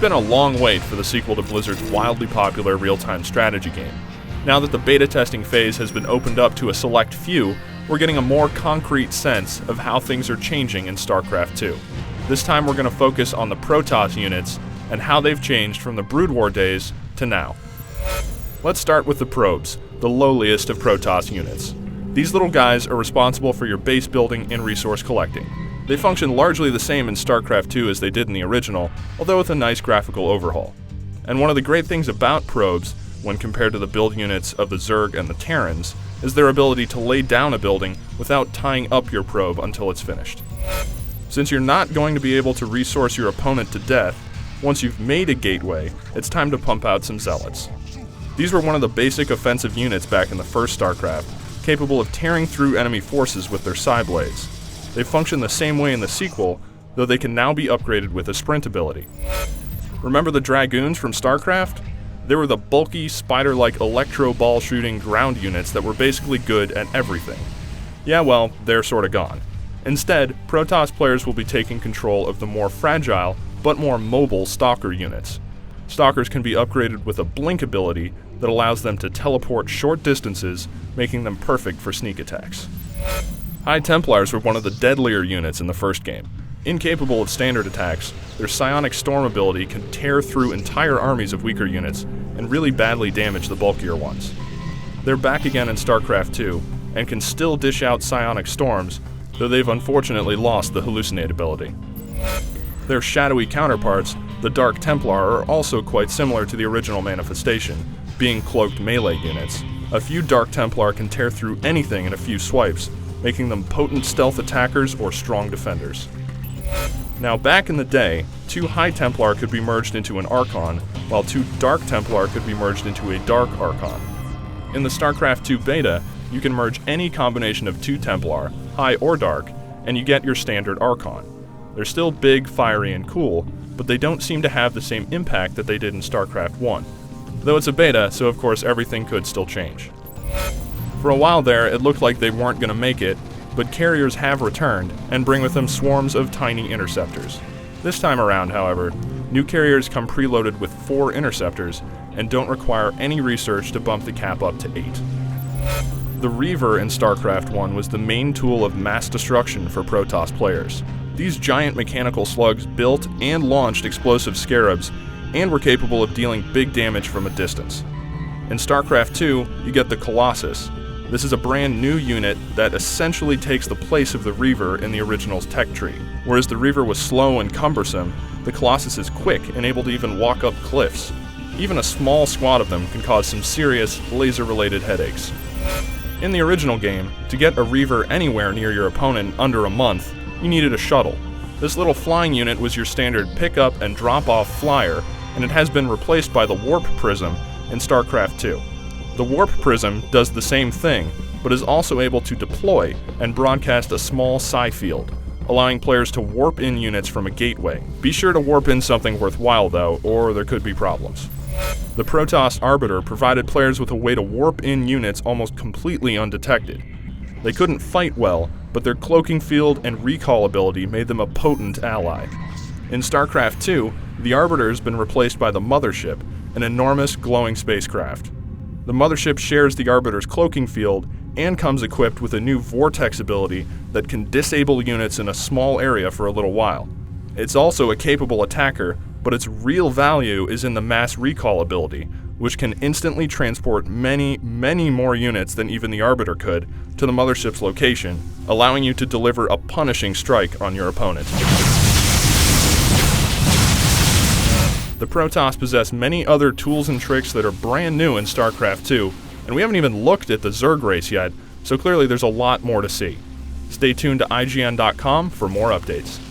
been a long wait for the sequel to Blizzard's wildly popular real-time strategy game. Now that the beta testing phase has been opened up to a select few, we're getting a more concrete sense of how things are changing in StarCraft 2. This time we're going to focus on the Protoss units and how they've changed from the Brood War days to now. Let's start with the probes, the lowliest of Protoss units. These little guys are responsible for your base building and resource collecting. They function largely the same in StarCraft 2 as they did in the original, although with a nice graphical overhaul. And one of the great things about probes, when compared to the build units of the Zerg and the Terrans, is their ability to lay down a building without tying up your probe until it's finished. Since you're not going to be able to resource your opponent to death, once you've made a gateway, it's time to pump out some Zealots. These were one of the basic offensive units back in the first StarCraft, capable of tearing through enemy forces with their psi blades. They function the same way in the sequel, though they can now be upgraded with a sprint ability. Remember the Dragoons from StarCraft? They were the bulky, spider-like electro ball shooting ground units that were basically good at everything. Yeah, well, they're sorta gone. Instead, Protoss players will be taking control of the more fragile, but more mobile Stalker units. Stalkers can be upgraded with a blink ability that allows them to teleport short distances, making them perfect for sneak attacks. High Templars were one of the deadlier units in the first game. Incapable of standard attacks, their psionic storm ability can tear through entire armies of weaker units and really badly damage the bulkier ones. They're back again in StarCraft 2 and can still dish out psionic storms, though they've unfortunately lost the hallucinate ability. Their shadowy counterparts, the Dark Templar, are also quite similar to the original manifestation, being cloaked melee units. A few Dark Templar can tear through anything in a few swipes, making them potent stealth attackers or strong defenders. Now back in the day, 2 High Templar could be merged into an Archon, while 2 Dark Templar could be merged into a Dark Archon. In the StarCraft 2 beta, you can merge any combination of 2 Templar, High or Dark, and you get your standard Archon. They're still big, fiery, and cool, but they don't seem to have the same impact that they did in StarCraft 1. Though it's a beta, so of course everything could still change. For a while there, it looked like they weren't going to make it, but carriers have returned, and bring with them swarms of tiny interceptors. This time around, however, new carriers come preloaded with 4 interceptors, and don't require any research to bump the cap up to 8. The Reaver in StarCraft 1 was the main tool of mass destruction for Protoss players. These giant mechanical slugs built and launched explosive scarabs, and were capable of dealing big damage from a distance. In StarCraft 2, you get the Colossus. This is a brand new unit that essentially takes the place of the Reaver in the original's tech tree. Whereas the Reaver was slow and cumbersome, the Colossus is quick and able to even walk up cliffs. Even a small squad of them can cause some serious laser-related headaches. In the original game, to get a Reaver anywhere near your opponent in under a month, you needed a shuttle. This little flying unit was your standard pick-up and drop-off flyer, and it has been replaced by the Warp Prism in StarCraft 2. The Warp Prism does the same thing, but is also able to deploy and broadcast a small psi field, allowing players to warp in units from a gateway. Be sure to warp in something worthwhile though, or there could be problems. The Protoss Arbiter provided players with a way to warp in units almost completely undetected. They couldn't fight well, but their cloaking field and recall ability made them a potent ally. In StarCraft 2, the Arbiter has been replaced by the Mothership, an enormous glowing spacecraft. The Mothership shares the Arbiter's cloaking field and comes equipped with a new Vortex ability that can disable units in a small area for a little while. It's also a capable attacker, but its real value is in the mass recall ability, which can instantly transport many more units than even the Arbiter could to the Mothership's location, allowing you to deliver a punishing strike on your opponent. The Protoss possess many other tools and tricks that are brand new in StarCraft 2, and we haven't even looked at the Zerg race yet, so clearly there's a lot more to see. Stay tuned to IGN.com for more updates.